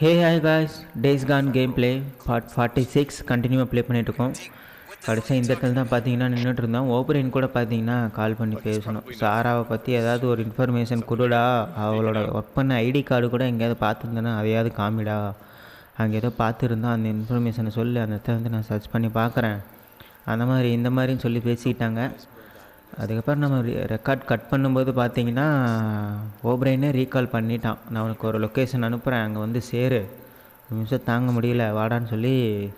Hey hi guys, Days Gone gameplay part 46 கண்டினியூவாக play பண்ணிகிட்ருக்கோம். கடைசியாக இந்த இடத்துல தான் பார்த்தீங்கன்னா நின்றுட்டு இருந்தோம். ஓபரின் கூட பார்த்தீங்கன்னா கால் பண்ணி பேசணும். சாராவை பற்றி ஏதாவது ஒரு இன்ஃபர்மேஷன் கொடுடா, அவளோட ஒர்க் பண்ண ஐடி கார்டு கூட எங்கேயாவது பார்த்துருந்தேன்னா அதையாவது காமிடா, அங்கே ஏதோ பார்த்துருந்தா அந்த இன்ஃபர்மேஷனை சொல்லி அந்த இடத்த வந்து நான் சர்ச் பண்ணி பார்க்குறேன், அந்த மாதிரி இந்த மாதிரின்னு சொல்லி பேசிக்கிட்டாங்க. அதுக்கப்புறம் நம்ம ரெக்கார்ட் கட் பண்ணும்போது பார்த்தீங்கன்னா ஓப்ரைனே ரீகால் பண்ணிட்டான். நான் உனக்கு ஒரு லொக்கேஷன் அனுப்புகிறேன், அங்கே வந்து சேரு, நிமிஷம் தாங்க முடியல வாடான்னு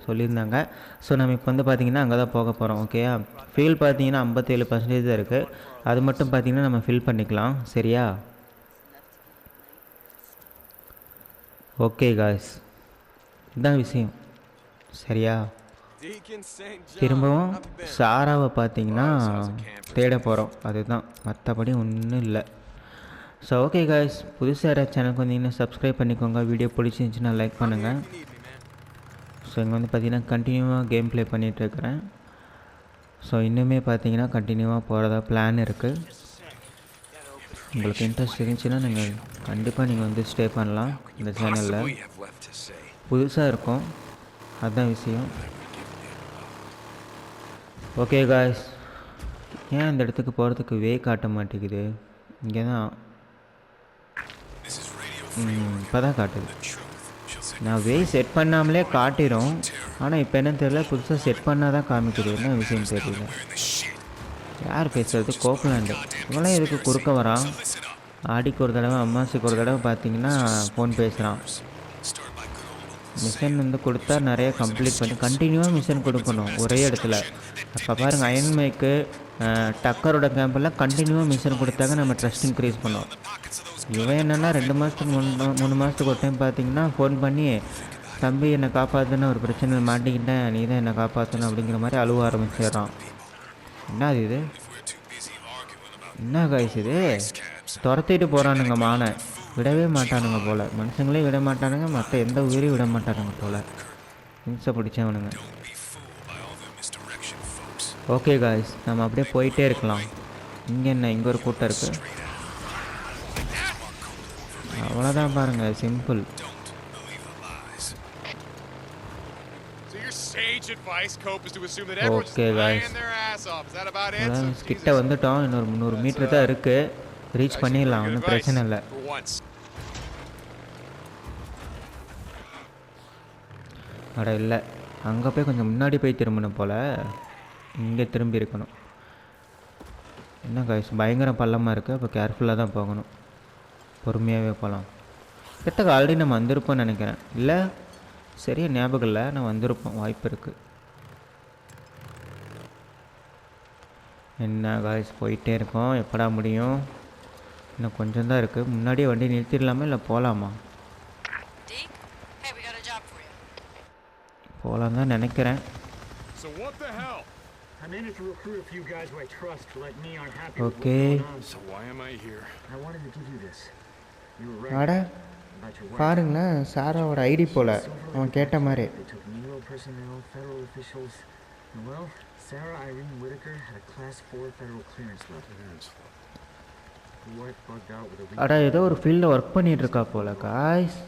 சொல்லியிருந்தாங்க. ஸோ நம்ம இப்போ வந்து பார்த்திங்கன்னா அங்கே தான் போக போகிறோம். ஓகேயா, ஃபில் பார்த்தீங்கன்னா 57% தான் இருக்குது. அது மட்டும் பார்த்திங்கன்னா நம்ம ஃபில் பண்ணிக்கலாம். சரியா? ஓகே காய்ஸ், இதுதான் விஷயம். சரியா? திரும்பவும் சாராவை பார்த்தீங்கன்னா தேட போகிறோம், அதுதான், மற்றபடி ஒன்றும் இல்லை. ஸோ ஓகே காய்ஸ், புதுசாக யாராவது சேனலுக்கு வந்தீங்கன்னா சப்ஸ்கிரைப் பண்ணிக்கோங்க. வீடியோ பிடிச்சிருந்துச்சின்னா லைக் பண்ணுங்கள். ஸோ இங்கே வந்து பார்த்திங்கன்னா கண்டினியூவாக கேம் ப்ளே பண்ணிகிட்ருக்கிறேன். ஸோ இன்னுமே பார்த்தீங்கன்னா கண்டினியூவாக போகிறதா பிளான் இருக்குது. உங்களுக்கு இன்ட்ரெஸ்ட் இருந்துச்சுன்னா நீங்கள் கண்டிப்பாக நீங்கள் வந்து ஸ்டே பண்ணலாம். இந்த சேனலில் புதுசாக இருக்கும், அதுதான் விஷயம். ஓகே காய்ஸ், ஏன் இந்த இடத்துக்கு போகிறதுக்கு வே காட்ட மாட்டேங்குது? இங்கே தான் இப்போ தான் காட்டுது. நான் வே செட் பண்ணாமலே காட்டிடும், ஆனால் இப்போ என்னன்னு தெரியல, புதுசாக செட் பண்ணால் தான் காமிக்குது. என்ன விஷயம் தெரியல. யார் பேசுகிறது? கோப்லாண்டு. இவெல்லாம் எதுக்கு குறுக்க வரான்? ஆடிக்கு ஒரு தடவை அம்மாசிக்கு ஒரு தடவை பார்த்தீங்கன்னா ஃபோன் பேசுகிறான். மிஷன் வந்து கொடுத்தா நிறைய கம்ப்ளீட் பண்ணி கண்டினியூவாக மிஷன் கொடுக்கணும் ஒரே இடத்துல. அப்போ பாருங்கள், அயன்மைக்கு டக்கரோட கேம்பெல்லாம் கண்டினியூவாக மிஷன் கொடுத்தாங்க, நம்ம ட்ரஸ்ட் இன்க்ரீஸ் பண்ணோம். இவன் என்னென்னா 2 மாதத்துக்கு 3 மாதத்துக்கு ஒரு டைம் பார்த்தீங்கன்னா ஃபோன் பண்ணி, தம்பி என்னை காப்பாற்றுன்னு, ஒரு பிரச்சனையில் மாட்டிக்கிட்டேன், நீ தான் என்னை காப்பாற்றணும் அப்படிங்கிற மாதிரி அழுவ ஆரம்பிச்சிடுறான். என்ன இது? என்ன காய்ஸ் இது? துரத்திட்டு போகிறானுங்க மானை, விடவே மாட்டானுங்க போல். மனுஷங்களே விட மாட்டானுங்க, மற்ற எந்த உயிரையும் விட மாட்டானுங்க போல். ஹிம்சை பிடிச்சவனுங்க. ஓகே காய்ஸ், நம்ம அப்படியே போயிட்டே இருக்கலாம். இங்கே என்ன, இங்கே ஒரு கூட்டம் இருக்குது, அவ்வளோதான் பாருங்கள், சிம்பிள். ஓகே காய்ஸ், கிட்ட வந்துட்டோம். இன்னொரு 300 மீட்டர் தான் இருக்குது, ரீச் பண்ணிடலாம், ஒன்றும் பிரச்சனை இல்லை. அட இல்லை, அங்கே போய் கொஞ்சம் முன்னாடி போய் திரும்பணும் போல், இங்கே திரும்பி இருக்கணும். என்ன காய்ஸ், பயங்கர பள்ளமாக இருக்குது, அப்போ கேர்ஃபுல்லாக தான் போகணும், பொறுமையாகவே போகலாம். கிட்டக்க ஆல்ரெடி நம்ம வந்திருப்போம்னு நினைக்கிறேன், இல்லை சரியாக ஞாபகம் இல்லை, நான் வந்திருப்போம், வாய்ப்பு இருக்குது. என்ன காய்ஸ், போயிட்டே இருக்கோம், எப்படா முடியும்? இன்னும் கொஞ்சம் தான் இருக்குது. முன்னாடியே வண்டி நிறுத்திடலாமா இல்லை போகலாமா? போகலாம் தான் நினைக்கிறேன். ஓகே, அட பாருங்களேன், சாராவோட ஐடி போல் அவன் கேட்ட மாதிரி. அட ஏதோ ஒரு ஃபீல்டில் ஒர்க் பண்ணிகிட்டு இருக்கா போல் காய்ஸ்.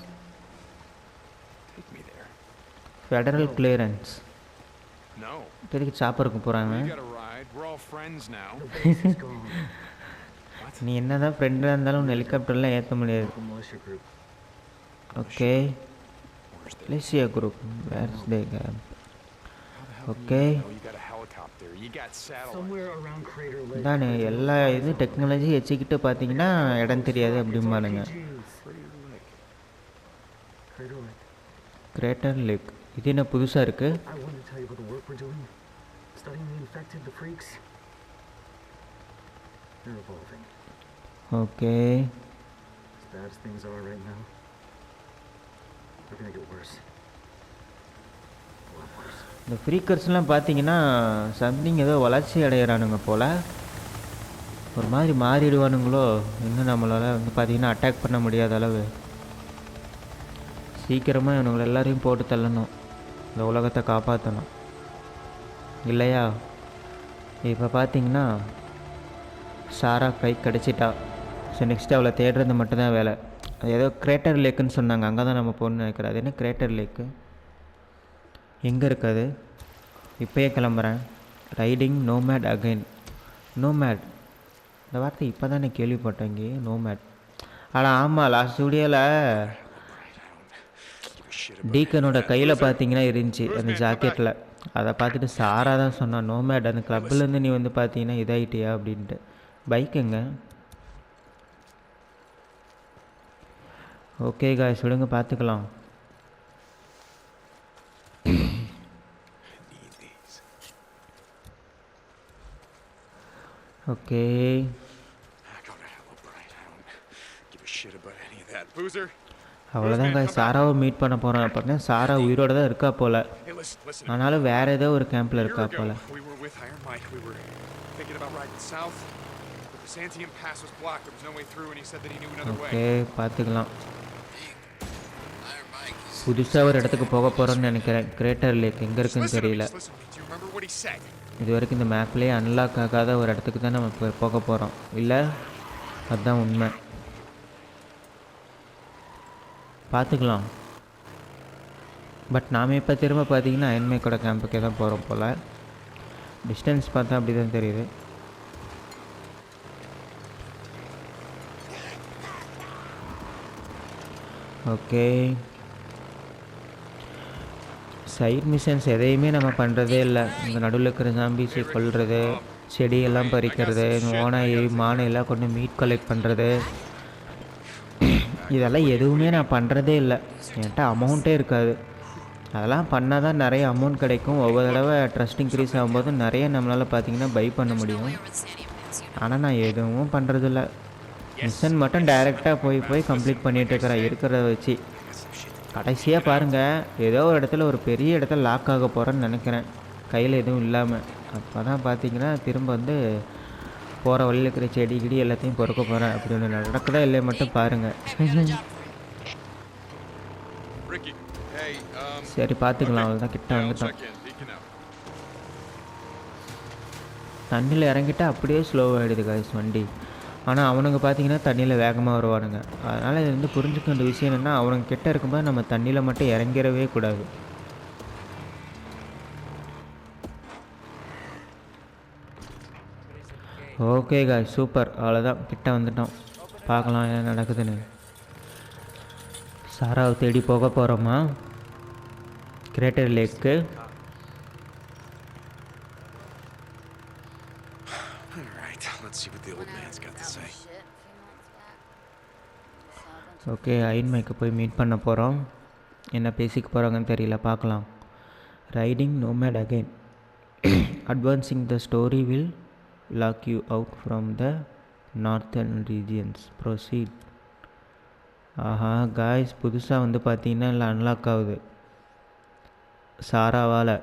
ஃபெடரல் கிளியரன்ஸ் தெரிவிக்க சாப்பருக்கு போகிறாங்க. நீ என்ன தான் ஃப்ரெண்டாக இருந்தாலும் உன் ஹெலிகாப்டர்லாம் ஏற்ற முடியாது. ஓகே, லேசியா குரூப், வேர்ஸ் தே கேம்ப். ஓகே, தானே எல்லா இது டெக்னாலஜி வச்சுக்கிட்டு பார்த்தீங்கன்னா இடம் தெரியாது அப்படிம்பானுங்க. கிரேட்டர் லேக், இது என்ன புதுசாக இருக்குது? ஓகே, இந்த ஃப்ரீக்கர்ஸ்லாம் பார்த்தீங்கன்னா சம்திங் ஏதோ வளர்ச்சி அடைகிறானுங்க போல், ஒரு மாதிரி மாறிடுவானுங்களோ. இன்னும் நம்மளால் வந்து பார்த்திங்கன்னா அட்டாக் பண்ண முடியாத அளவு. சீக்கிரமாக இவனுங்களை எல்லாரையும் போட்டு தள்ளணும், இந்த உலகத்தை காப்பாற்றணும் இல்லையா? இப்போ பார்த்தீங்கன்னா சாரா கை கிடச்சிட்டா. ஸோ நெக்ஸ்ட்டு அவளை தேடுறது மட்டும்தான் வேலை. ஏதோ கிரேட்டர் லேக்குன்னு சொன்னாங்க, அங்கே தான் நம்ம போகணுன்னு நினைக்கிறேன். அது என்ன கிரேட்டர் லேக்கு, எங்கே இருக்காது? இப்போயே கிளம்புறேன். Riding nomad again. நோமேட் இந்த வார்த்தை இப்போ தானே கேள்விப்பட்டேன் இங்கே, நோமேட். ஆனால் ஆமாம், லாஸ்ட் வீடியோவில் டீக்கனோட கையில் பார்த்தீங்கன்னா இருந்துச்சு அந்த ஜாக்கெட்டில். அதை பார்த்துட்டு சாரா தான் சொன்னான், நோமேட் அந்த கிளப்லேருந்து நீ வந்து பார்த்தீங்கன்னா இதாகிட்டியா அப்படின்ட்டு. பைக்குங்க. ஓகே காய்ஸ், விடுங்க பார்த்துக்கலாம். ஓகே அவ்வளோதான் காய்ஸ், சாராவை மீட் பண்ண போகிறோம் அப்படின்னா சாரா உயிரோட தான் இருக்கா போல், ஆனாலும் வேறு ஏதோ ஒரு கேம்பில் இருக்கா போல். ஓகே பார்த்துக்கலாம். புதுசாக ஒரு இடத்துக்கு போக போகிறோன்னு நினைக்கிறேன். கிரேட்டர் லேக் எங்கே இருக்குன்னு தெரியல. இது வரைக்கும் இந்த மேப்லேயே அன்லாக் ஆகாத ஒரு இடத்துக்கு தான் நம்ம இப்போ போக போகிறோம், இல்லை? அதுதான் உண்மை. பார்த்துக்கலாம். பட் நாம் இப்போ திரும்ப பார்த்தீங்கன்னா அயன்மேக்கோட கேம்புக்கே தான் போகிறோம் போல். டிஸ்டன்ஸ் பார்த்தா அப்படி தான் தெரியுது. ஓகே, சைட் மிஷன்ஸ் எதையுமே நம்ம பண்ணுறதே இல்லை. இந்த நடுவில் இருக்கிற ஜாம்பிஸை கொல்றது, செடியெல்லாம் பறிக்கிறது, ஓனாய் மானை எல்லாம் கொண்டு மீட் கலெக்ட் பண்ணுறது, இதெல்லாம் எதுவுமே நான் பண்ணுறதே இல்லை. என்கிட்ட அமௌண்ட்டே இருக்காது. அதெல்லாம் பண்ணால் தான் நிறைய அமௌண்ட் கிடைக்கும். ஒவ்வொரு தடவை ட்ரஸ்ட் இன்க்ரீஸ் ஆகும்போது நிறைய நம்மளால் பார்த்திங்கன்னா பை பண்ண முடியும். ஆனால் நான் எதுவும் பண்ணுறதில்ல. மிஷன் மட்டும் டைரெக்டாக போய் கம்ப்ளீட் பண்ணிகிட்டு இருக்கிறேன் இருக்கிறத வச்சு. கடைசியாக பாருங்கள், ஏதோ ஒரு இடத்துல ஒரு பெரிய இடத்துல லாக் ஆக போகிறேன்னு நினைக்கிறேன், கையில் எதுவும் இல்லாமல். அப்போ தான் பார்த்தீங்கன்னா திரும்ப வந்து போகிற வழியில் இருக்கிற செடி கிடி எல்லாத்தையும் பொறுக்க போகிறேன். அப்படி ஒன்று நடக்குதா இல்லையா மட்டும் பாருங்கள். சரி பார்த்துக்கலாம். அவ்வளோதான், கிட்ட வந்துட்டோம். தண்ணியில் இறங்கிட்டால் அப்படியே ஸ்லோவாகிடுது காய்ஸ் வண்டி. ஆனால் அவனுங்க பார்த்தீங்கன்னா தண்ணியில் வேகமாக வருவானுங்க. அதனால் இது வந்து புரிஞ்சுக்க வேண்டிய விஷயம் என்னென்னா, அவனுங்க கிட்ட இருக்கும்போது நம்ம தண்ணியில் மட்டும் இறங்கிடவே கூடாது. Okay guys, super. அவ்வளோதான், கிட்ட வந்துட்டோம். பார்க்கலாம் என்ன நடக்குதுன்னு. சாராவை தேடி போக போகிறோமா கிரேட்டர் லேக்கு? ஓகே, அயன்மைக்கு போய் மீட் பண்ண போகிறோம். என்ன பேசிக்க போகிறாங்கன்னு தெரியல, பார்க்கலாம். Riding nomad again. Advancing the story will lock you out from the northern regions. Proceed. ஆஹா காய்ஸ், புதுசாக வந்து பார்த்தீங்கன்னா இல்லை அன்லாக் ஆகுது சாராவால்.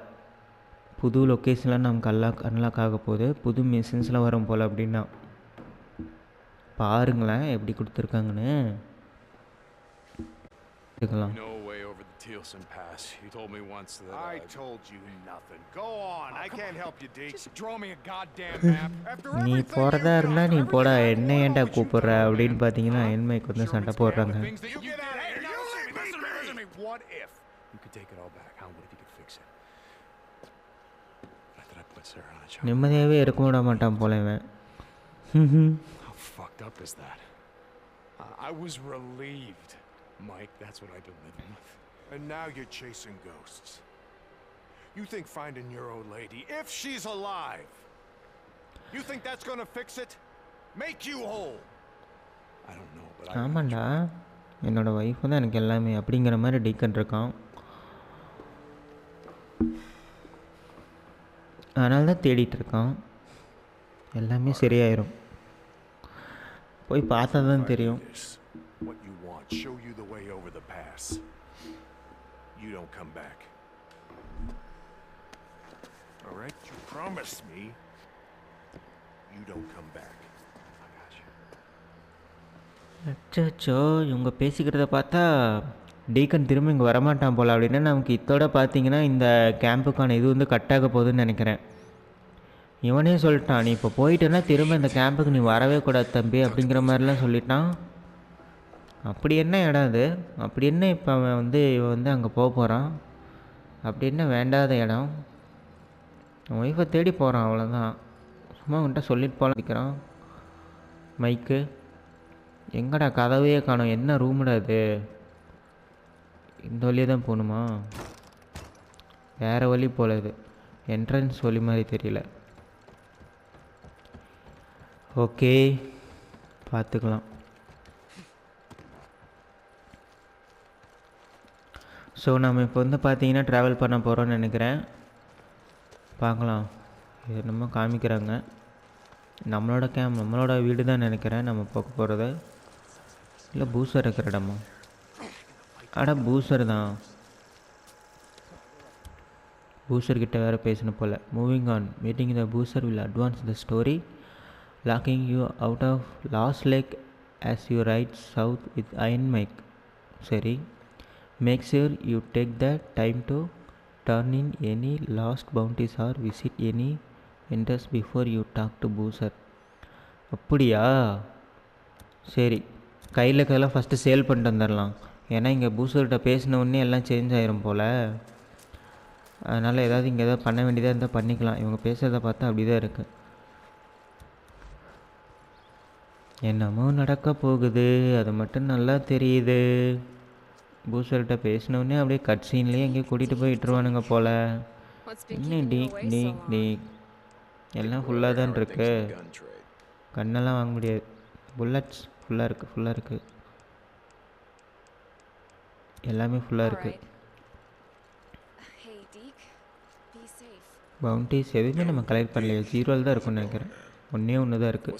புது லொக்கேஷனில் நமக்கு அன்லாக் ஆக போகுது, புது மிஷன்ஸில் வரும் போல். அப்படின்னா பாருங்களேன் எப்படி கொடுத்துருக்காங்கன்னு. எடுக்கலாம். Tealson Pass. You told me once that I told you nothing. Go on. I can't help you, Deke. Just draw me a goddamn map. நீ போறதா இருந்தா நீ போடா, என்ன ஏன்டா கூப்பிடுற அப்படின்னு பார்த்தீங்கன்னா என்மைக்கு வந்து சண்டை போடுறாங்க. What if you could take it all back? How would you could fix it? Not that I put Sarah on a job. நிம்மதியாவே இருக்க விட மாட்டான் போல இவன். How fucked up is that? I was relieved, Mike. That's what I've been living with. And now you're chasing ghosts. You think finding your old lady, if she's alive, you think that's gonna fix it? Make you whole? I don't know, but ஆமாண்டா, என்னோட wife தான் எனக்கு எல்லாமே அப்படிங்கிற மாதிரி deacon இருக்கான். அதனால தான் தேடிட்டு இருக்கான். எல்லாமே சரியாயிரும், போய் பார்த்தா தான் தெரியும். What you want, show you the way over the pass. You don't come back. All right? You promise me you don't come back. I got you. அச்சோ, இவங்க பேசிக்கிறத பார்த்தா டீக்கன் திரும்ப இங்கே வரமாட்டான் போல். அப்படின்னா நமக்கு இதோட பார்த்தீங்கன்னா இந்த கேம்புக்கான இது வந்து கட்டாக போகுதுன்னு நினைக்கிறேன். இவனே சொல்லிட்டான், நீ இப்போ போயிட்டேன்னா திரும்ப இந்த கேம்புக்கு நீ வரவே கூடாது தம்பி அப்படிங்கிற மாதிரிலாம் சொல்லிட்டான். அப்படி என்ன இடம் அது? அப்படி என்ன இப்போ அவன் வந்து இவன் வந்து அங்கே போக போகிறான்? அப்படி என்ன வேண்டாத இடம்? ஒய்ஃபை தேடி போகிறான், அவ்வளோதான். சும்மா அவன்கிட்ட சொல்லிட்டு போகலாம் இருக்கிறான். மைக்கு எங்கடா கதவையே காணோம். என்ன ரூமுடா இது? இந்த வழியே தான் போகணுமா? வேறு வழி போல இது. என்ட்ரன்ஸ் வழி மாதிரி தெரியல. ஓகே, பார்த்துக்கலாம். ஸோ நம்ம இப்போ வந்து பார்த்தீங்கன்னா ட்ராவல் பண்ண போகிறோன்னு நினைக்கிறேன். பார்க்கலாம். இது நம்ம காமிக்கிறாங்க. நம்மளோட வீடு தான் நினைக்கிறேன் நம்ம போக போகிறது. இல்லை பூசர் இருக்கிற இடமா? பூசர் தான். பூசர்கிட்ட வேறு பேசணும் போல். Moving on. மீட்டிங் த பூசர் will advance the story, locking you out of last lake as you ride south with iron Mike. சரி. Make sure you take the time to turn in any last bounties or visit any interest before you talk to பூசர். அப்படியா? சரி, கையில் இருக்கிறதெல்லாம் first sale பண்ணிட்டு வந்துடலாம். ஏன்னா இங்கே பூசர்கிட்ட பேசினோடனே எல்லாம் சேஞ்ச் ஆகிரும் போல். அதனால் ஏதாவது இங்கே ஏதாவது பண்ண வேண்டியதாக இருந்தால் பண்ணிக்கலாம். இவங்க பேசுகிறத பார்த்தா அப்படி தான் இருக்குது. என்னமோ நடக்க போகுது, அது மட்டும் நல்லா தெரியுது. பூசர்கிட்ட பேசினோடனே அப்படியே கட் சீன்லேயே எங்கேயோ கூட்டிகிட்டு போய் விட்டுருவானுங்க போல். இன்னும் டீக் எல்லாம் ஃபுல்லாக தான் இருக்கு. கண்ணெல்லாம் வாங்க முடியாது. புல்லட்ஸ் ஃபுல்லாக இருக்குது. எல்லாமே ஃபுல்லாக இருக்குது. பவுண்டிஸ் எதுவுமே நம்ம கலெக்ட் பண்ணலையே. 0 தான் இருக்கும்னு நினைக்கிறேன். ஒன்று தான் இருக்குது.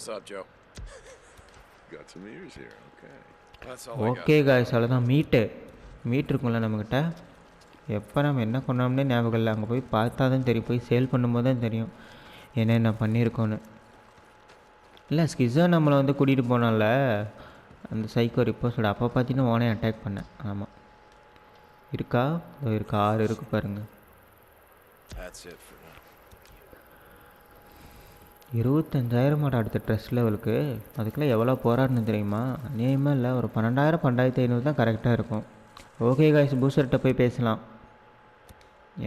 ஓகே காய்ஸ், அவ்வளோதான். மீட் இருக்கும்ல நம்மக்கிட்ட. எப்போ நம்ம என்ன பண்ணோம்னே ஞாபகம் இல்லை. அங்கே போய் பார்த்தா தான் தெரியும். போய் சேல் பண்ணும்போது தான் தெரியும் என்னென்ன பண்ணியிருக்கோன்னு. இல்லை ஸ்கிஸோ நம்மளை வந்து கூட்டிகிட்டு போனால அந்த சைக்கோ ரிப்போர்ட்டோட. அப்போ பார்த்தீங்கன்னா ஓனே அட்டாக் பண்ணேன். ஆமாம், இருக்கா? 6 இருக்கு பாருங்கள். 25,000 அடுத்த ட்ரெஸ் லெவலுக்கு. அதுக்கெல்லாம் எவ்வளோ போராடணும் தெரியுமா? அநியாயமாக இல்லை. ஒரு 12,000 12,500 தான் கரெக்டாக இருக்கும். ஓகே காய்ஸ், பூசர்கிட்ட போய் பேசலாம்.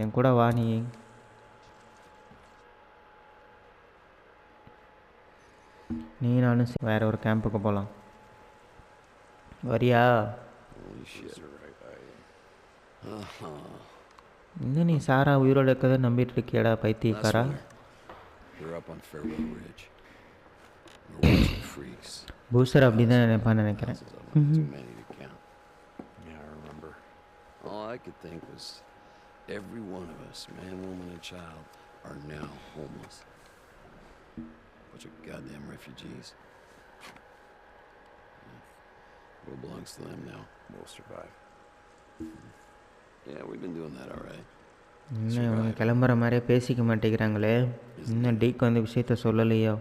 என் கூட வா. நீ நானும் வேற ஒரு கேம்புக்கு போகலாம். வரியா? இன்னும் நீ சாரா உயிரோடு இருக்கதை நம்பிட்டு இருக்கியாடா பைத்தியக்காரா? பூசர் அப்படி தான் நினைப்பான்னு நினைக்கிறேன். All I could think was every one of us, man, woman, and child, are now homeless. Bunch of goddamn refugees. What belongs to them now? We'll survive. Yeah, we've been doing that all right. இன்னும் இவங்க கிளம்புற மாதிரியே பேசிக்க மாட்டேங்கிறாங்களே. இன்னும் டீக்கு வந்து விஷயத்த சொல்லலையோ.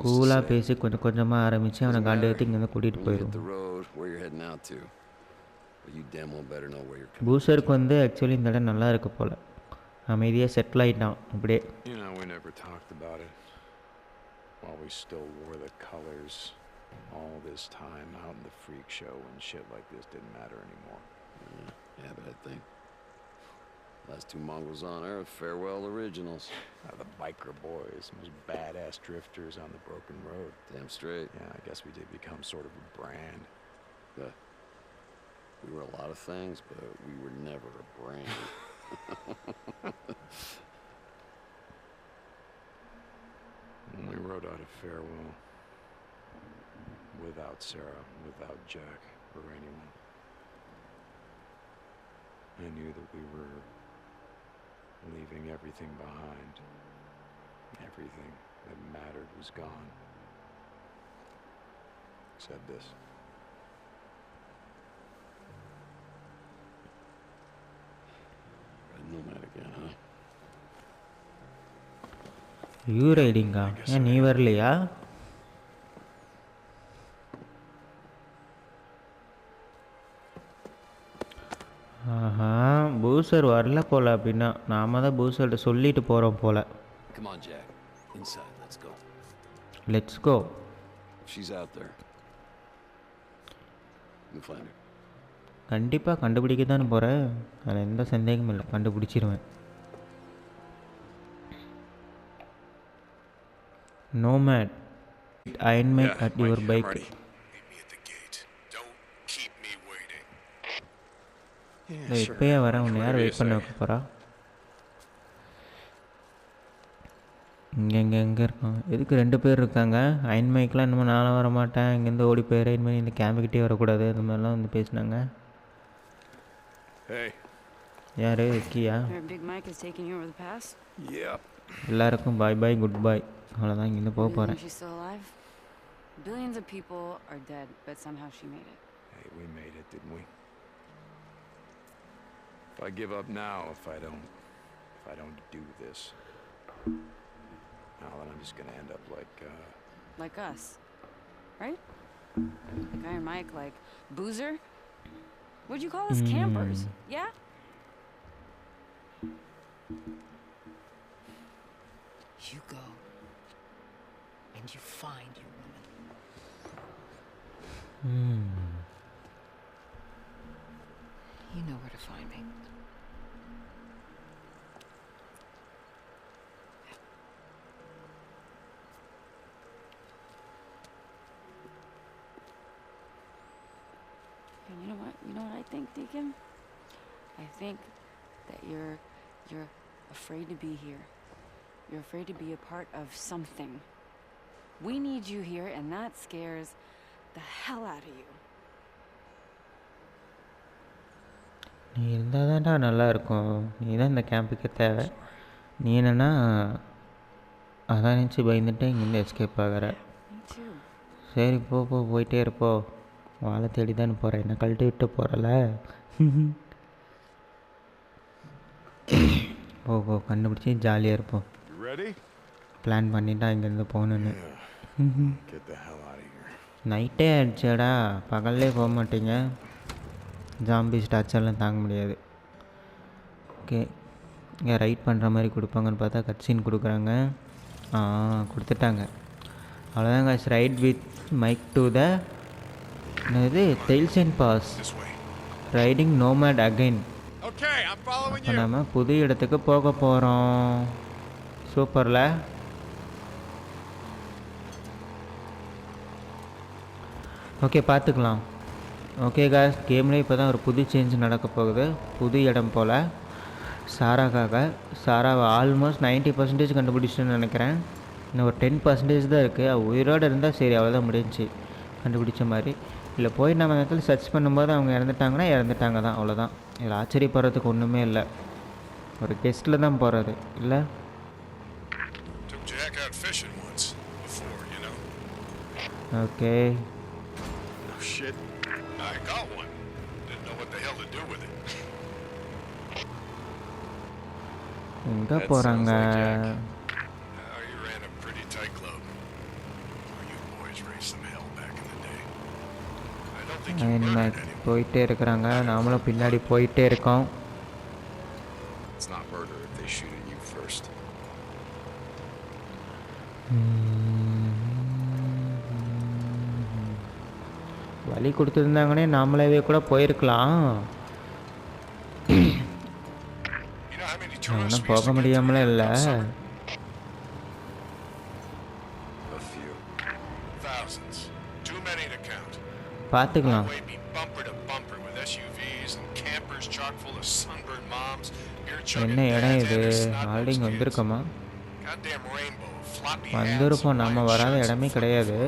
கூலாக பேசி கொஞ்சம் கொஞ்சமாக ஆரம்பித்து அவனை காண்டகத்துக்கு இங்கேருந்து கூட்டிகிட்டு போயிடும். பூசருக்கு வந்து ஆக்சுவலி இந்த இடம் நல்லா இருக்கு போல். அமைதியாக செட்டில் ஆகிட்டான் அப்படியே. While we still wore the colors all this time out in the freak show and shit like this didn't matter anymore. Yeah, but I think last 2 Mongols on Earth, farewell originals. The biker boys, most badass drifters on the broken road. Damn straight. Yeah, I guess we did become sort of a brand. Yeah. We were a lot of things, but we were never a brand. We rode out a farewell without Sarah, without Jack, or anyone. I knew that we were leaving everything behind. Everything that mattered was gone. Except this. Nomad again, huh? You ரைடிங்கா? ஏன் நீ வரலையா? ஆஹா, பூசர் வரல போல். அப்படின்னா நாம தான் பூசர்கிட்ட சொல்லிட்டு போகிறோம் போல். Come on, Jack. Inside, let's go. Let's go. She's out there. can find her. கண்டிப்பாக கண்டுபிடிக்க தான் போகிறேன், அதில் எந்த சந்தேகமும் இல்லை, கண்டுபிடிச்சிருவேன். Nomad, Iron Man Yeah, at Mike, your I'm bike. ready. Meet me at the gate. Don't keep me waiting. இல்லை இப்போயே வரேன், உன்னை யார் வெயிட் பண்ண வைக்க போகிறா? இங்கே இருக்கான். எதுக்கு 2 பேர் இருக்காங்க? அயன் மைக்கெலாம் இன்னும் நானும் வர மாட்டேன், இங்கேருந்து ஓடி போயிடுறேன், இனிமேல் இந்த கேம்புக்கிட்டே வரக்கூடாது, அந்த மாதிரிலாம் வந்து பேசினாங்க. Hey. யார் கியா? Big Mike is taking you over the pass? Yep. எல்லாருக்கும் பாய் பாய் குட் பாய், அவ்வளோதான், இங்கேருந்து போக போகிறேன். She's still alive? Billions of people are dead, but somehow she made it. Hey, we made it, didn't we? If I give up now, if I don't do this, now then I'm just gonna end up Like us, right? Like Iron Mike, like Boozer? What'd you call us? Campers? Yeah? You go, and you find your woman. You know where to find me. And you know what? You know what I think, Deacon? I think that you're afraid to be here. You're afraid to be a part of something. We need you here, and that scares the hell out of you. நீ இருந்தால் தான்டா நல்லாயிருக்கும், நீ தான் இந்த கேம்புக்கு தேவை. நீ என்னென்னா அதான் நினச்சி பயந்துட்டு இங்கேருந்து எஸ்கேப் ஆகிற. Me too. சரி போயிட்டே இருப்போ, வாழை தேடி தானே போகிறேன், என்ன கழட்டி விட்டு போகிறல. போ கண்டுபிடிச்சி ஜாலியாக இருப்போம். You ready? பிளான் பண்ணிட்டா இங்கேருந்து போகணுன்னு. Get the hell out of here. நைட்டே ஆயிடுச்சாடா, பகல்லே போக மாட்டீங்க, ஜாம்பி ஸ்டாச்சர்லாம் தாங்க முடியாது. ஓகே, இங்கே ரைட் பண்ணுற மாதிரி கொடுப்பாங்கன்னு பார்த்தா கட்சின்னு கொடுக்குறாங்க. கொடுத்துட்டாங்க, அவ்வளோதான் காசு. Ride with Mike to the என்னது டெயில்ஸ் அண்ட் பாஸ் This way. Riding nomad again. Okay, I'm following இப்போ you. நம்ம புது இடத்துக்கு போக போகிறோம். சூப்பரில். ஓகே பார்த்துக்கலாம். ஓகே காஸ், கேம்லேயே இப்போ தான் ஒரு புது சேஞ்ச் நடக்க போகுது, புது இடம் போல். சாராக்காக சாராவை ஆல்மோஸ்ட் 90% கண்டுபிடிச்சிட்டுன்னு நினைக்கிறேன். இன்னும் ஒரு 10% தான் இருக்குது. அவள் உயிரோடு இருந்தால் சரி, அவ்வளோதான் முடிஞ்சிச்சு, கண்டுபிடிச்ச மாதிரி. இல்லை போய் நம்ம அந்த இடத்துல சர்ச் பண்ணும்போது அவங்க இறந்துட்டாங்கன்னா இறந்துட்டாங்க தான், அவ்வளோதான். இதில் ஆச்சரியப்படுறதுக்கு ஒன்றுமே இல்லை, ஒரு கெஸ்ட்டில் தான் போகிறது இல்லை. Took Jack out fishing once before, you know. Okay, Oh shit. I got one. Didn't know what the hell to do with it. எங்கே That போகிறாங்க? sounds like Jack. You ran a pretty tight club. Or you boys raised some hell back in the day. I don't think you நம்ம murdered anyone. போயிட்டே இருக்கிறாங்க, நாமளும் பின்னாடி போயிட்டே இருக்கோம். It's not murder if they shoot at you first. வழி கொடுத்துருந்தாங்கன்னே நாமளாவே கூட போயிருக்கலாம். You know how many tourists ஒன்றும் we போக used to get முடியாமலே through இல்லை. here in the summer? A few. Thousands. Too many to count. பார்த்துக்கலாம். Highway be bumper to bumper with SUVs and campers chock full of sunburned moms, beer chugging என்ன இடம் dads இது? and their snot-nosed already இங்கே kids. வந்திருக்கோமா? Goddamn rainbow, floppy hats, வந்திருப்போம், நம்ம wide வராத shirts, இடமே and கிடையாது.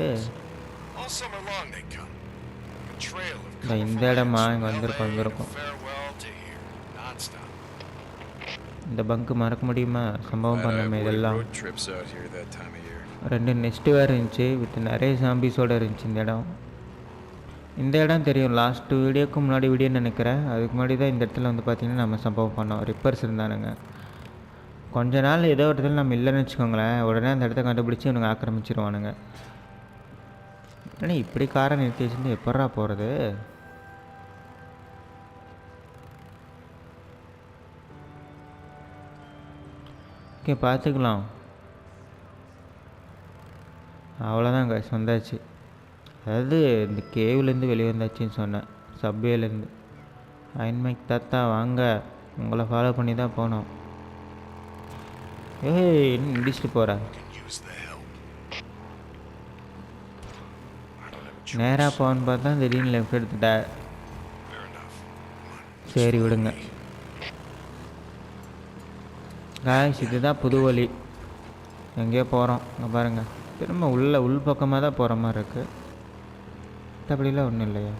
all summer long they come. A trail of இந்த இந்த colorful இடமா heads இங்கே from வந்திருக்கோம் LA to வந்திருக்கோம். farewell to here, non-stop. இந்த பங்கு மறக்க முடியுமா? சம்பவம் Glad I பண்ணமே avoid இதெல்லாம். road trips out here that time of year. 2 next வேறு இருந்துச்சு, வித் நிறைய சாம்பிஸோடு இருந்துச்சு இந்த இடம். இந்த இடம் தெரியும், லாஸ்ட்டு வீடியோக்கு முன்னாடி வீடியோன்னு நினைக்கிறேன். அதுக்கு முன்னாடி தான் இந்த இடத்துல வந்து பார்த்திங்கன்னா நம்ம சம்பவம் பண்ணோம். ரிப்பர்ஸ் இருந்தானுங்க. கொஞ்ச நாள் ஏதோ ஒரு இடத்துல நம்ம இல்லைன்னு வச்சுக்கோங்களேன், உடனே அந்த இடத்த கண்டுபிடிச்சி இவனுங்க ஆக்கிரமிச்சிருவானுங்க. ஏன்னா இப்படி காரை நிறுத்தி வச்சுருந்து எப்பட்றா போகிறது? ஓகே பார்த்துக்கலாம். அவ்வளோதான் கைஸ், வந்தாச்சு. அதாவது இந்த கேவ்லேருந்து வெளியே வந்தாச்சுன்னு சொன்னேன். சப்வேலேருந்து. அயன்மைக் தாத்தா வாங்க, உங்களை ஃபாலோ பண்ணி தான் போனோம். ஏய் என்ன இடிச்சிட்டு போகிறேன். நேராக போகணுன்னு பார்த்தா திடீர்னு லெஃப்ட் எடுத்துட்ட. சரி விடுங்க காய்ஸ், இதுதான் புது வழி. எங்கேயோ போகிறோம். இங்கே பாருங்கள், திரும்ப உள் பக்கமாக தான் போகிற மாதிரி இருக்குது. மற்றபடிலாம் ஒன்றும் இல்லையா?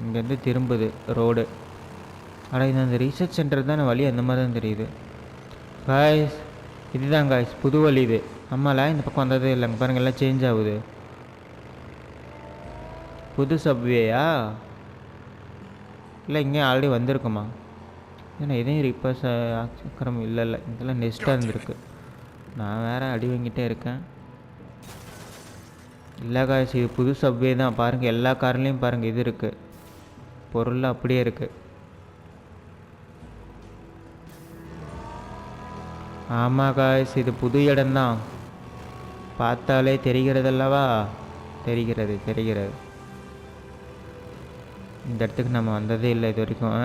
இங்கேருந்து திரும்புது ரோடு. ஆனால் இது அந்த ரிசர்ச் சென்டர் தானே வழி, அந்த மாதிரி தான் தெரியுது. காய்ஸ் இதுதான் காய்ஸ் புது வழி இது. ஆமாம்ல, இந்த பக்கம் வந்ததே இல்லைங்க பாருங்கள், எல்லாம் சேஞ்ச் ஆகுது. புது சப்வேயா இல்லை இங்கே ஆல்ரெடி வந்திருக்குமா? ஏன்னா எதையும் ரிப்பர்ஸ் ஆக்கிரம் இல்லை. இதெல்லாம் நெக்ஸ்ட்டாக இருந்திருக்கு. நான் வேறு அடி வாங்கிட்டே இருக்கேன். இல்லை காய்ஸ் இது புது சப்வே தான். பாருங்கள் எல்லா கார்லேயும் பாருங்கள் இது இருக்குது, பொருள் அப்படியே இருக்குது. ஆமாம் காய்ஸ் இது புது இடம்தான். பார்த்தாலே தெரிகிறதல்லவா? தெரிகிறது. இந்த இடத்துக்கு நம்ம வந்ததே இல்லை இது வரைக்கும்.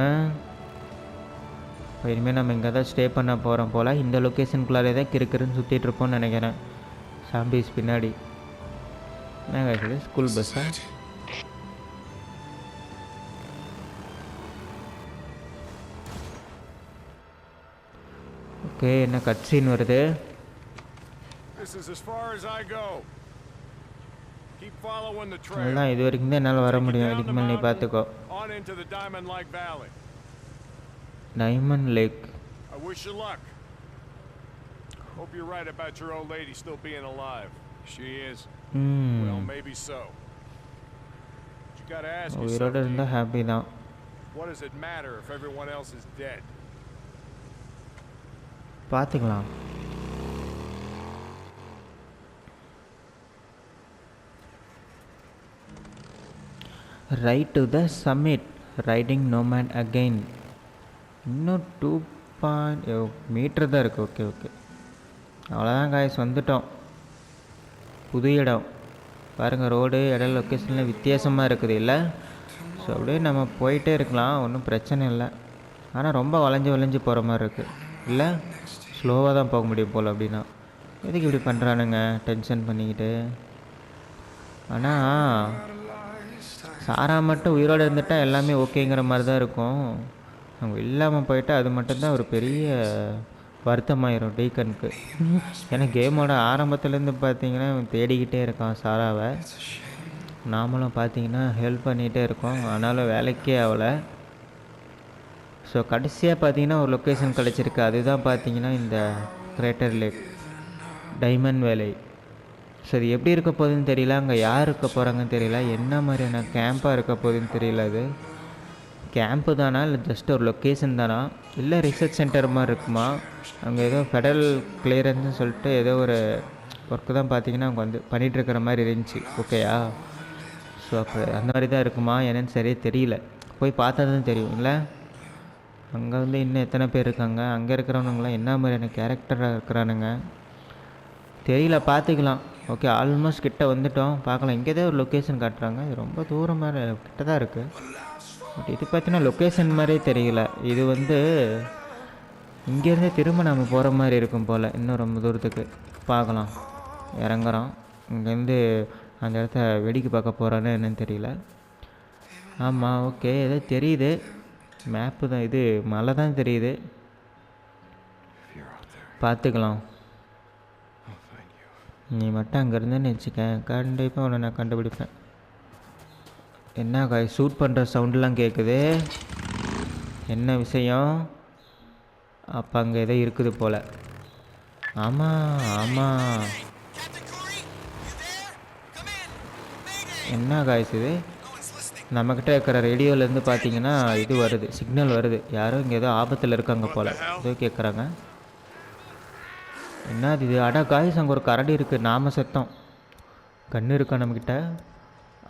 இப்போ இனிமேல் நம்ம இங்கே தான் ஸ்டே பண்ண போகிறோம் போல். இந்த லொக்கேஷனுக்குள்ளாரே தான் கிறுக்குன்னு சுற்றிட்டுருப்போம்னு நினைக்கிறேன். சாம்பிஸ் பின்னாடி. என்ன காய்ச்சது? ஸ்கூல் பஸ்ஸா? ஓகே, என்ன கட் சீன் வருது? அதான் இது வரைக்கும் தான் என்னால் வர முடியும். இதுக்கு மேலே நீ பார்த்துக்கோ. Diamond lake. Hope you're right about your old lady still being alive. She is. Well, maybe so. You gotta ask yourself. உயிரோட இருந்தா ஹாப்பி தான். What does it matter if everyone else is dead? பார்த்துக்கலாம். Right to the submit, riding nomad again. இன்னும் 2 metre தான் இருக்குது. Okay அவ்வளோதான் guys, வந்துட்டோம். புது இடம் பாருங்கள். ரோடு இடம் லொக்கேஷனில் வித்தியாசமாக இருக்குது இல்லை? ஸோ அப்படியே நம்ம போயிட்டே இருக்கலாம், ஒன்றும் பிரச்சனை இல்லை. ஆனால் ரொம்ப வளைஞ்சு போகிற மாதிரி இருக்குது இல்லை? ஸ்லோவாக தான் போக முடியும் போல். அப்படின்னா எதுக்கு இப்படி பண்ணுறானுங்க டென்ஷன் பண்ணிக்கிட்டு? ஆனால் சாரா மட்டும் உயிரோடு இருந்துட்டால் எல்லாமே ஓகேங்கிற மாதிரி தான் இருக்கும். அவங்க இல்லாமல் போயிட்டால் அது மட்டும்தான் ஒரு பெரிய வருத்தமாயிரும் டீக்கனுக்கு. ஏன்னா கேமோட ஆரம்பத்துலேருந்து பார்த்தீங்கன்னா தேடிக்கிட்டே இருக்கான் சாராவை. நாமளும் பார்த்தீங்கன்னா ஹெல்ப் பண்ணிகிட்டே இருக்கோம், ஆனாலும் வேலைக்கே ஆகலை. ஸோ கடைசியாக பார்த்தீங்கன்னா ஒரு லொக்கேஷன் கிடச்சிருக்கு. அதுதான் பார்த்தீங்கன்னா இந்த கிரேட்டர் லேக், டைமண்ட் வேலை. ஸோ அது எப்படி இருக்க போகுதுன்னு தெரியல, அங்கே யார் இருக்க போகிறாங்கன்னு தெரியல, என்ன மாதிரியான கேம்ப்பாக இருக்க போகுதுன்னு தெரியல. அது கேம்ப்பு தானா இல்லை ஜஸ்ட் ஒரு லொக்கேஷன் தானா இல்லை ரிசர்ச் சென்டர் மாதிரி இருக்குமா? அங்கே ஏதோ ஃபெடரல் கிளியரன்ஸ்னு சொல்லிட்டு ஏதோ ஒரு ஒர்க்கு தான் பார்த்தீங்கன்னா அவங்க வந்து பண்ணிகிட்ருக்கிற மாதிரி இருந்துச்சு. ஓகேயா? ஸோ அப்போ அந்த மாதிரி தான் இருக்குமா என்னன்னு சரியே தெரியல. போய் பார்த்தா தான் தெரியும் இல்லை? அங்கே வந்து இன்னும் எத்தனை பேர் இருக்காங்க, அங்கே இருக்கிறவனுங்களாம் என்ன மாதிரியான கேரக்டராக இருக்கிறானுங்க தெரியல, பார்த்துக்கலாம். ஓகே ஆல்மோஸ்ட் கிட்ட வந்துட்டோம், பார்க்கலாம். இங்கே தான் ஒரு லொக்கேஷன் காட்டுறாங்க, இது ரொம்ப தூரமாக கிட்ட தான் இருக்குது. பட் இது பார்த்தீங்கன்னா லொக்கேஷன் மாதிரியே தெரியல. இது வந்து இங்கேருந்தே திரும்ப நம்ம போகிற மாதிரி இருக்கும் போல், இன்னும் ரொம்ப தூரத்துக்கு. பார்க்கலாம், இறங்குறோம். இங்கேருந்து அந்த இடத்த வெடிக்க பார்க்க போகிறான்னு என்னன்னு தெரியல. ஆமாம் ஓகே ஏதோ தெரியுது, மேப்பு தான் இது, மலை தான் தெரியுது. பார்த்துக்கலாம். நீ மட்டும் அங்கே இருந்தேன்னு வச்சுக்கேன், கண்டிப்பாக உன்னை நான் கண்டுபிடிப்பேன். என்ன காய் ஷூட் பண்ணுற சவுண்டெலாம் கேட்குது, என்ன விஷயம்? அப்போ அங்கே ஏதோ இருக்குது போல். ஆமாம் என்ன காய்ஸ் இது? நம்மக்கிட்ட இருக்கிற ரேடியோலேருந்து பார்த்தீங்கன்னா இது வருது, சிக்னல் வருது. யாரும் இங்கே ஏதோ ஆபத்தில் இருக்காங்க போல், ஏதோ கேட்குறாங்க. என்ன இது? அடா காய்ஸ் அங்கே ஒரு கரடி இருக்குது, நாம செத்தோம். கன்று இருக்கா நம்மக்கிட்ட?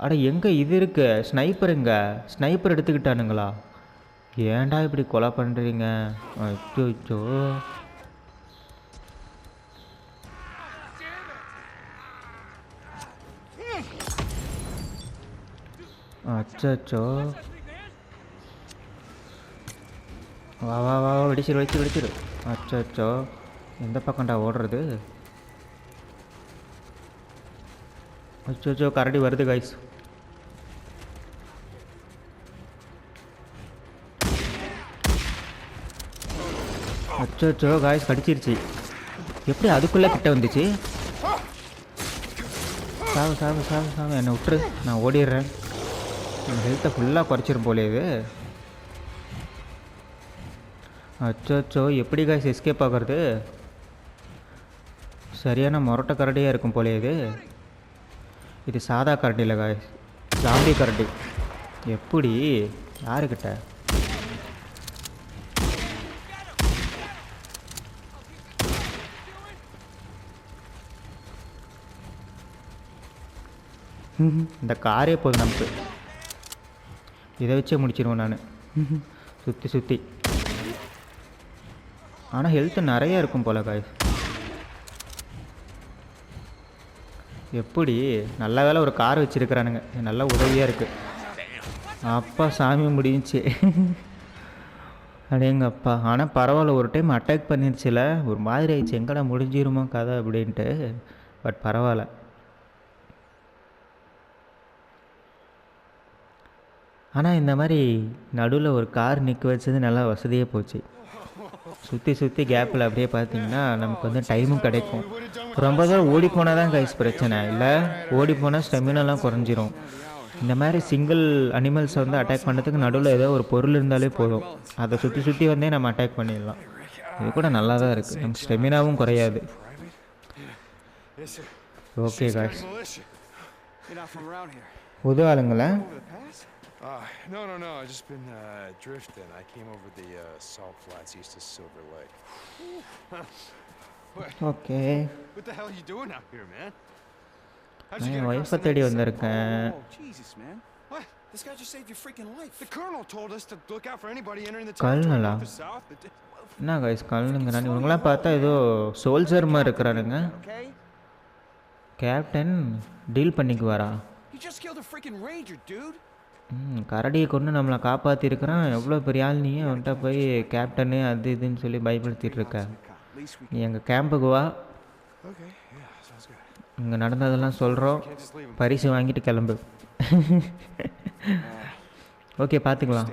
அட எங்கே இது இருக்கு? ஸ்னைப்பருங்க, ஸ்னைப்பர் எடுத்துக்கிட்டானுங்களா? ஏன்டா இப்படி கொலை பண்ணுறீங்க? அச்சோ அச்சோ வா வா வா வெடிச்சிரு. அச்சோ எந்த பக்கம்டா ஓடுறது? அச்சோ கரடி வருது கைஸ். அச்சோ காய்ஸ் கடிச்சிருச்சு. எப்படி அதுக்குள்ளே கிட்ட வந்துச்சு? சாவு என்னை விட்டுரு, நான் ஓடிடுறேன். என் ஹெல்த்தை ஃபுல்லாக குறைச்சிரும் போலே இது. அச்சோ எப்படி காய்ஸ் எஸ்கேப் ஆகிறது? சரியான மொரட்டை கரடியாக இருக்கும் போலே இது சாதா கரடி இல்லை காய்ஸ், ஜாம்பி கரடி. எப்படி? யாருக்கிட்ட? இந்த காரே போதும் நமக்கு. இதை வச்சே முடிச்சிடுவோம் நான் சுற்றி. ஆனால் ஹெல்த்து நிறைய இருக்கும் போல காய். எப்படி? நல்ல வேலை ஒரு கார் வச்சுருக்கிறானுங்க, நல்லா உதவியாக இருக்குது. அப்பா சாமி முடிஞ்சிச்சு. அடேங்கப்பா. ஆனால் பரவாயில்ல, ஒரு டைம் அட்டாக் பண்ணிருச்சுல, ஒரு மாதிரி ஆயிடுச்சு, எங்கடா முடிஞ்சிருமோ கதை அப்படின்ட்டு. பட் பரவாயில்ல. ஆனால் இந்த மாதிரி நடுவில் ஒரு கார் நிற்க வச்சது நல்லா வசதியாக போச்சு. சுற்றி கேப்பில் அப்படியே பார்த்தீங்கன்னா நமக்கு வந்து டைமும் கிடைக்கும். ரொம்ப தூரம் ஓடி போனால் தான் கைஸ் பிரச்சனை இல்லை, ஓடி போனால் ஸ்டெமினாலாம் குறைஞ்சிரும். இந்த மாதிரி சிங்கிள் அனிமல்ஸை வந்து அட்டாக் பண்ணுறதுக்கு நடுவில் ஏதோ ஒரு பொருள் இருந்தாலே போதும், அதை சுற்றி வந்தே நம்ம அட்டாக் பண்ணிடலாம். இது கூட நல்லா தான் இருக்குது, நமக்கு ஸ்டெமினாவும் குறையாது. ஓகே காய்ஸ், புது ஆளுங்களா? No, I've just been drifting. I came over the salt flats east of Silver Lake. Okay. What the hell are you doing out here, man? நான் வைஃபை தேடி வந்திருக்கேன். Oh, Jesus, man. What? This guy just saved your freaking life. The colonel told us to look out for anybody entering the territory north or south. என்ன guys கல்லுங்கிறான்? இவங்களாம் பார்த்தா ஏதோ soldier மாதிரி இருக்கிறானுங்க. கேப்டன் டீல் பண்ணிக்குவாரா? You just killed a freaking ranger, dude. கரடியை கொண்டு நம்மளை காப்பாற்றிருக்கிறான். எவ்வளோ பெரிய ஆள் நீ, அவன்கிட்ட போய் கேப்டனு அது இதுன்னு சொல்லி பயப்படுத்திட்டு இருக்க. நீ எங்கள் கேம்புக்கு வா, இங்கே நடந்ததெல்லாம் சொல்கிறோம், பரிசு வாங்கிட்டு கிளம்பு. ஓகே பார்த்துக்கலாம்.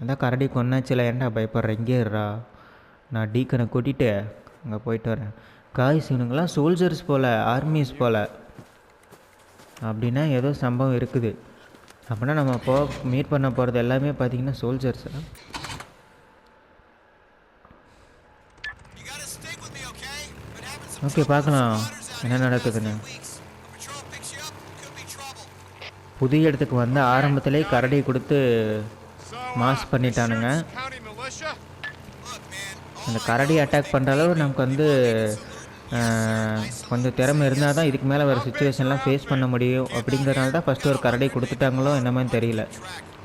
அதான் கரடி கொன்னாச்சில், ஏன்டா பயப்படுற, இங்கே இருறா, நான் டீக்கனை கூட்டிகிட்டு அங்கே போயிட்டு வரேன். காய்ஸ் இவனுங்கெல்லாம் சோல்ஜர்ஸ் போல், ஆர்மிஸ் போல். அப்படின்னா ஏதோ சம்பவம் இருக்குது. அப்படின்னா நம்ம மீட் பண்ண போகிறது எல்லாமே பார்த்தீங்கன்னா சோல்ஜர்ஸ். ஓகே பார்க்கலாம் என்ன நடக்குதுன்னு. புதிய இடத்துக்கு வந்து ஆரம்பத்திலே கரடி கொடுத்து மாஸ் பண்ணிட்டானுங்க. அந்த கரடி அட்டாக் பண்ணுற அளவு நமக்கு வந்து கொஞ்சம் திறமை இருந்தால் தான் இதுக்கு மேலே வர சுச்சுவேஷன்லாம் ஃபேஸ் பண்ண முடியும். அப்படிங்கிறனால தான் ஃபஸ்ட்டு ஒரு கரடி கொடுத்துட்டாங்களோ என்னமோன்னு தெரியல.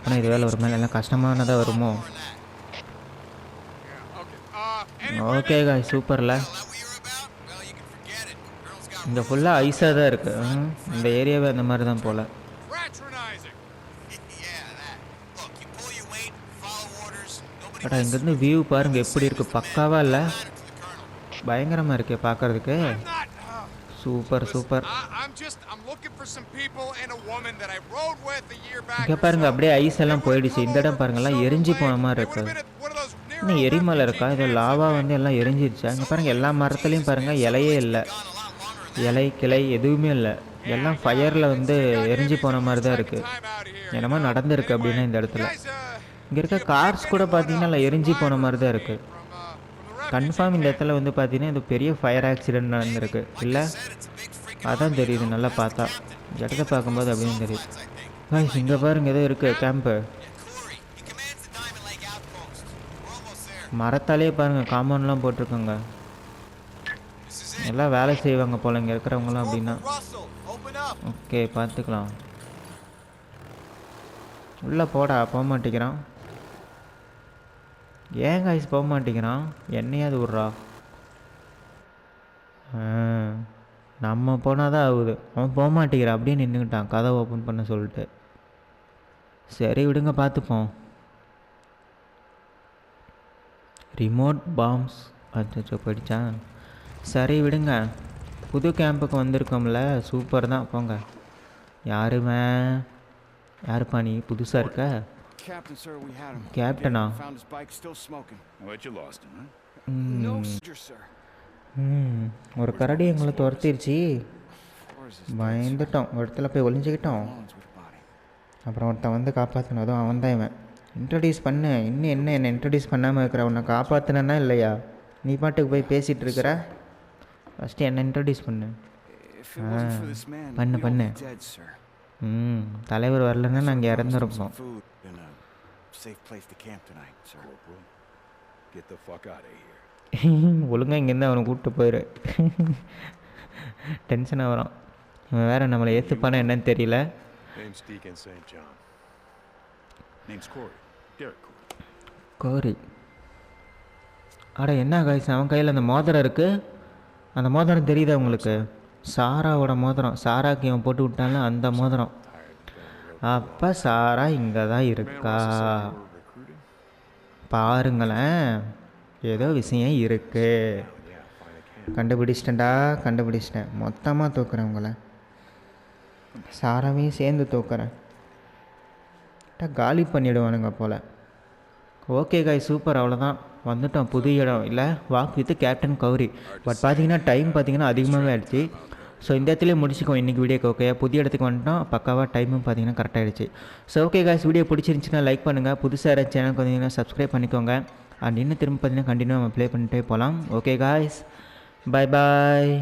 ஆனால் இது வேலை ஒரு மேலே எல்லாம் கஷ்டமானதாக வருமோ? ஓகே காய் சூப்பரில். இங்கே ஃபுல்லாக ஐஸாக தான் இருக்குது. இந்த ஏரியாவே அந்த மாதிரி தான் போல். பட் இங்கேருந்து வியூ பாருங்கள் எப்படி இருக்குது, பக்காவா இல்லை? பயங்கரமாக இருக்கே பார்க்குறதுக்கு. சூப்பர். இங்கே பாருங்கள் அப்படியே ஐஸ் எல்லாம் போயிடுச்சு. இந்த இடம் பாருங்கள்லாம் எரிஞ்சு போன மாதிரி இருக்குது. இன்னும் எரிமலை இருக்கா? இதோ லாவா வந்து எல்லாம் எரிஞ்சிருச்சா? இங்கே பாருங்கள் எல்லா மரத்துலேயும் பாருங்கள் இலையே இல்லை, இலை கிளை எதுவுமே இல்லை, எல்லாம் ஃபயரில் வந்து எரிஞ்சு போன மாதிரி தான் இருக்குது. என்னமோ நடந்திருக்கு அப்படின்னா இந்த இடத்துல. இங்கே இருக்க கார்ஸ் கூட பார்த்தீங்கன்னா இல்லை எரிஞ்சு போன மாதிரி தான் இருக்குது. கன்ஃபார்ம் இந்த இடத்துல வந்து பார்த்தீங்கன்னா இது பெரிய ஃபயர் ஆக்சிடென்ட் நடந்திருக்கு இல்லை? அதான் தெரியுது நல்லா பார்த்தா, இடத்த பார்க்கும்போது அப்படின்னு தெரியுது. இங்கே பாருங்க ஏதோ இருக்குது கேம்ப்பு. மரத்தாலே பாருங்கள் காம்பவுண்ட்லாம் போட்டிருக்கோங்க. எல்லாம் வேலை செய்வாங்க போல் இங்கே இருக்கிறவங்களாம் அப்படின்னா. ஓகே பார்த்துக்கலாம். உள்ளே போடா, போக மாட்டேங்கிறான். ஏன் காய்ஸ் போக மாட்டேங்கிறான்? என்னையாவது விட்றா. நம்ம போனால் தான் ஆகுது. அவன் போக மாட்டேங்கிறான், அப்படியே நின்றுக்கிட்டான் கதவை ஓப்பன் பண்ண சொல்லிட்டு. சரி விடுங்க பார்த்துப்போம். ரிமோட் பாம்ஸ் அச்சோ போயிடுச்சான். சரி விடுங்க, புது கேம்புக்கு வந்திருக்கோம்ல, சூப்பர் தான் போங்க. யாருமே யாருப்பா நீ புதுசாக இருக்க? Captain, sir, we had him. கேப்டனா? Found his bike still smoking. What, you lost him, huh? No, sir. ஒரு கரடி எங்களை துரத்திருச்சு. Or is this பயந்துட்டோம், ஒரு இடத்துல போய் ஒளிஞ்சிக்கிட்டோம். Mullins with a body? அப்புறம் ஒருத்தன் வந்து காப்பாற்றினதும் அதுவும் அவன் தான் இவன். இன்ட்ரடியூஸ் பண்ணு. இன்னும் என்ன என்னை இன்ட்ரடியூஸ் பண்ணாமல் இருக்கிற? உன்னை காப்பாற்றினா இல்லையா? நீ பாட்டுக்கு போய் பேசிகிட்டு இருக்கிற. ஃபஸ்ட்டு என்னை இன்ட்ரடியூஸ் பண்ணு. If it wasn't for this man, பண்ணு we'd all பண்ணு. be dead, sir. தலைவர் வரலன்னா நாங்கள் Promised him இறந்துருப்போம். some food and a safe place to camp tonight, sir. Corporal, get the fuck out of here. ஒழுங்காக இங்கேருந்து அவனை கூப்பிட்டு போயிரு. டென்ஷனாக வரான். இவன் வேறு நம்மளை ஏற்றுப்பானா என்னன்னு தெரியல. Name's Deacon St. John. Name's Corey. Derek Corey. கோரி. அட என்ன காய்ஸ், அவன் கையில் அந்த மோதிரம் இருக்குது. அந்த மோதிரம் தெரியுதா உங்களுக்கு? சாராவோட மோதிரம். சாராக்கு இவன் போட்டு விட்டால அந்த மோதிரம். அப்போ சாரா இங்கே தான் இருக்கா. பாருங்களேன், ஏதோ விஷயம் இருக்கு. கண்டுபிடிச்சிட்டேன்டா, கண்டுபிடிச்சிட்டேன். மொத்தமாக தூக்குறேன் உங்களை, சாராவையும் சேர்ந்து தூக்குறேன். காலி பண்ணிவிடுவானுங்க போல். ஓகே காய், சூப்பர். அவ்வளோதான், வந்துட்டோம் புது இடம். இல்லை walk with captain Gowri. But பார்த்தீங்கன்னா டைம் பார்த்தீங்கன்னா அதிகமாகவே ஆயிடுச்சு. ஸோ இந்த இடத்துலேயே முடிச்சுக்கோ இன்றைக்கி வீடியோக்கு. ஓகே, புதிய இடத்துக்கு வந்துட்டோம். பக்காவாக டைமும் பார்த்தீங்கன்னா கரெக்டாகிடுச்சு. ஸோ ஓகே காய்ஸ், வீடியோ பிடிச்சிருந்துச்சுன்னா லைக் பண்ணுங்கள். புதுசாக யாராவது சேனலுக்கு வந்தீங்கன்னா சப்ஸ்கிரைப் பண்ணிக்கோங்க. அண்ட் இன்னும் திரும்ப பார்த்தீங்கன்னா கண்டினியூ நம்ம ப்ளே பண்ணிட்டே போகலாம். Okay guys, bye bye.